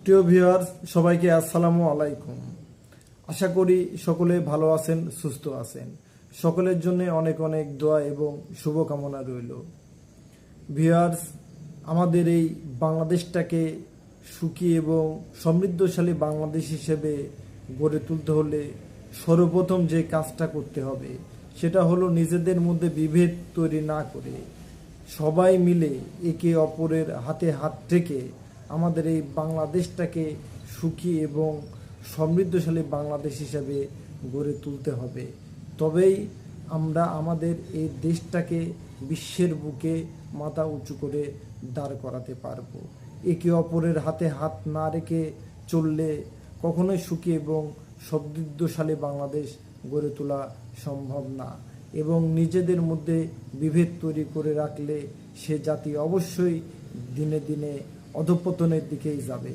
প্রিয় ভিউয়ার্স, সবাইকে আসসালামু আলাইকুম। আশা করি সকলে ভালো আছেন, সুস্থ আছেন। সকলের জন্য অনেক অনেক দোয়া এবং শুভকামনা রইল। ভিউয়ার্স, আমাদের এই বাংলাদেশটাকে সুখী এবং সমৃদ্ধশালী বাংলাদেশ হিসেবে গড়ে তুলতে হলে সর্বপ্রথম যে কাজটা করতে হবে সেটা হলো নিজেদের মধ্যে বিভেদ তৈরি না করে সবাই মিলে একে অপরের হাতে হাত রেখে আমাদের এই বাংলাদেশটাকে সুখী এবং সমৃদ্ধশালী বাংলাদেশ হিসেবে গড়ে তুলতে হবে। তবেই আমরা আমাদের এই দেশটাকে বিশ্বের বুকে মাথা উঁচু করে দাঁড় করাতে পারবো। একে অপরের হাতে হাত না রেখে চললে কখনোই সুখী এবং সমৃদ্ধশালী বাংলাদেশ গড়ে তোলা সম্ভব না, এবং নিজেদের মধ্যে বিভেদ তৈরি করে রাখলে সে জাতি অবশ্যই দিনে দিনে অধঃপতনের দিকেই যাবে।